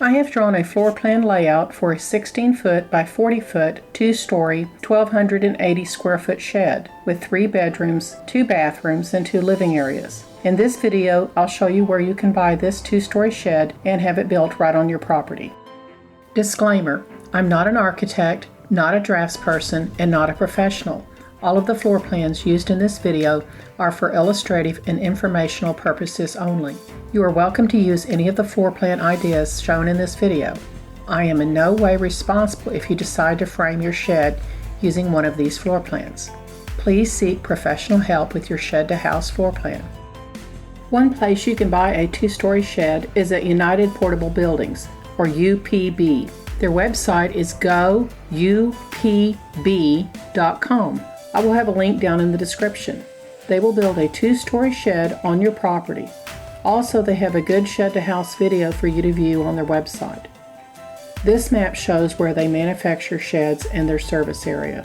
I have drawn a floor plan layout for a 16-foot by 40-foot, 2-story, 1,280 square foot shed with 3 bedrooms, 2 bathrooms, and 2 living areas. In this video, I'll show you where you can buy this 2-story shed and have it built right on your property. Disclaimer: I'm not an architect, not a draftsperson, and not a professional. All of the floor plans used in this video are for illustrative and informational purposes only. You are welcome to use any of the floor plan ideas shown in this video. I am in no way responsible if you decide to frame your shed using one of these floor plans. Please seek professional help with your shed-to-house floor plan. One place you can buy a 2-story shed is at United Portable Buildings, or UPB. Their website is goupb.com. I will have a link down in the description. They will build a 2-story shed on your property. Also, they have a good shed-to-house video for you to view on their website. This map shows where they manufacture sheds and their service area.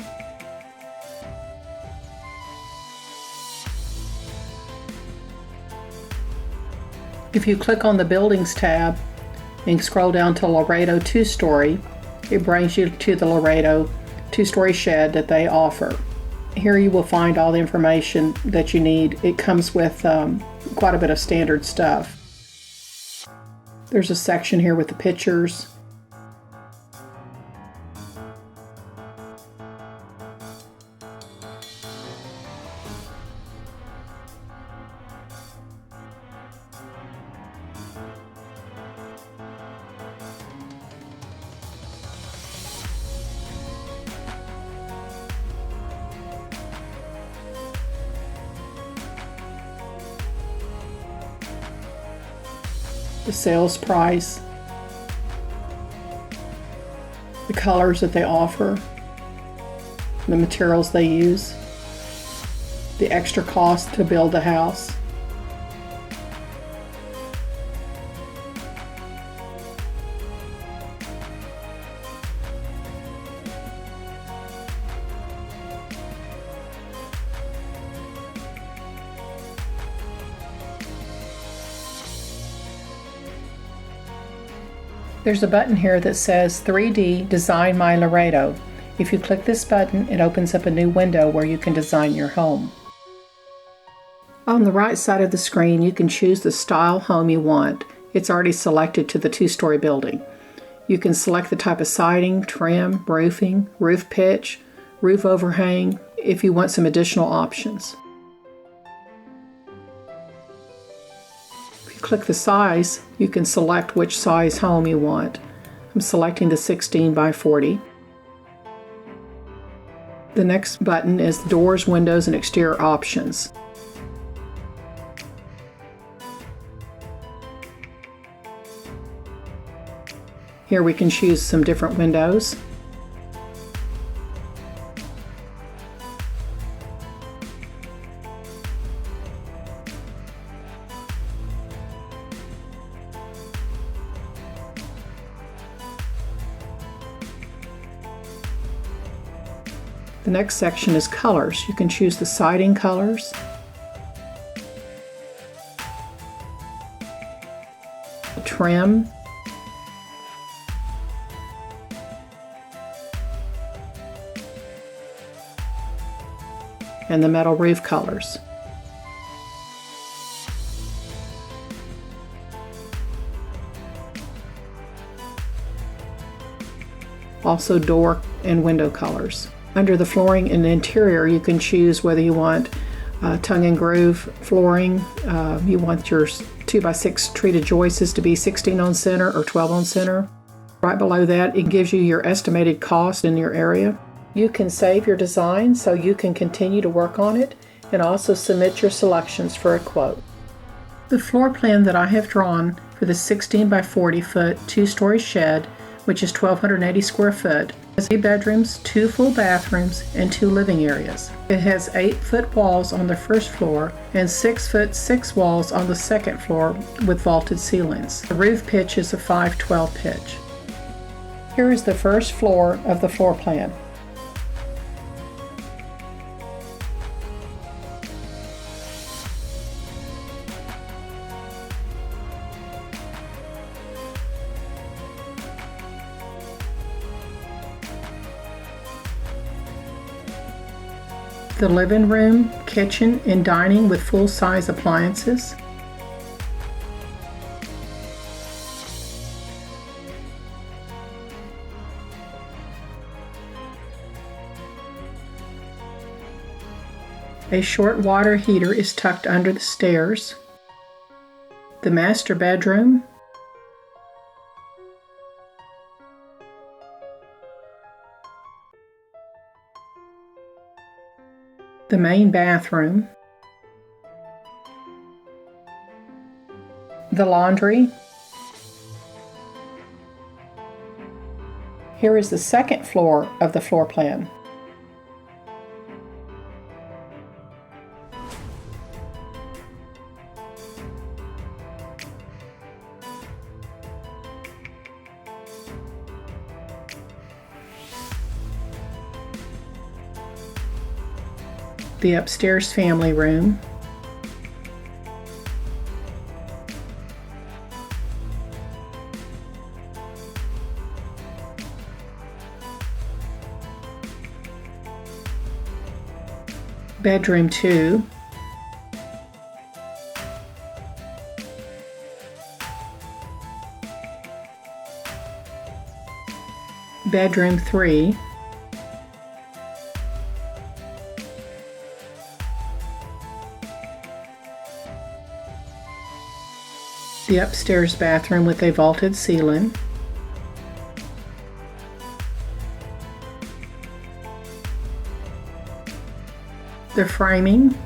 If you click on the Buildings tab and scroll down to Laredo 2-story, it brings you to the Laredo 2-story shed that they offer. Here you will find all the information that you need. It comes with quite a bit of standard stuff. There's a section here with the pictures. The sales price, the colors that they offer, the materials they use, the extra cost to build the house. There's a button here that says 3D Design My Laredo. If you click this button, it opens up a new window where you can design your home. On the right side of the screen, you can choose the style home you want. It's already selected to the 2-story building. You can select the type of siding, trim, roofing, roof pitch, roof overhang, if you want some additional options. Click the size, you can select which size home you want. I'm selecting the 16 by 40. The next button is doors, windows, and exterior options. Here we can choose some different windows. The next section is colors. You can choose the siding colors, the trim, and the metal roof colors. Also door and window colors. Under the flooring and interior, you can choose whether you want tongue and groove flooring, you want your 2x6 treated joists to be 16 on center or 12 on center. Right below that, it gives you your estimated cost in your area. You can save your design so you can continue to work on it and also submit your selections for a quote. The floor plan that I have drawn for the 16 by 40 foot 2-story shed, which is 1,280 square foot, has 3 bedrooms, 2 full bathrooms, and 2 living areas. It has 8-foot walls on the first floor and 6-foot 6 walls on the second floor with vaulted ceilings. The roof pitch is a 5/12 pitch. Here is the first floor of the floor plan. The living room, kitchen, and dining with full-size appliances. A short water heater is tucked under the stairs. The master bedroom. The main bathroom. The laundry. Here is the second floor of the floor plan. The upstairs family room. Bedroom 2. Bedroom 3. The upstairs bathroom with a vaulted ceiling. The framing.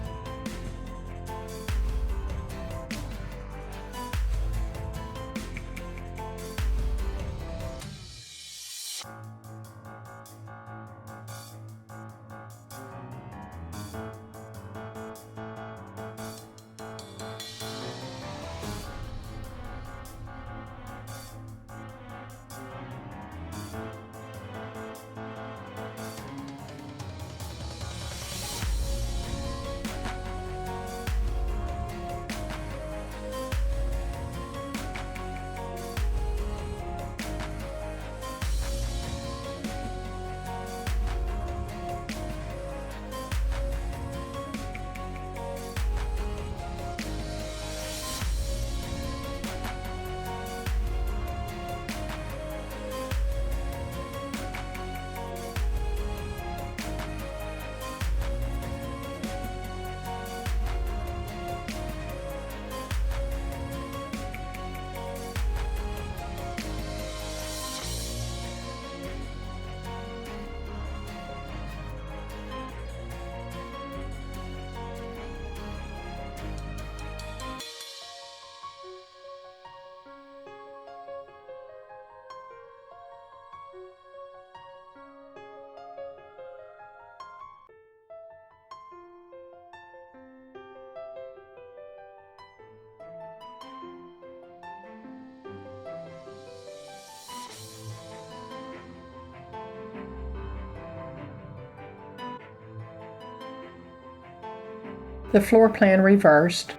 The floor plan reversed.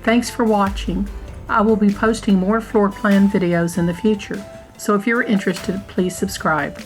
Thanks for watching. I will be posting more floor plan videos in the future, so if you're interested, please subscribe.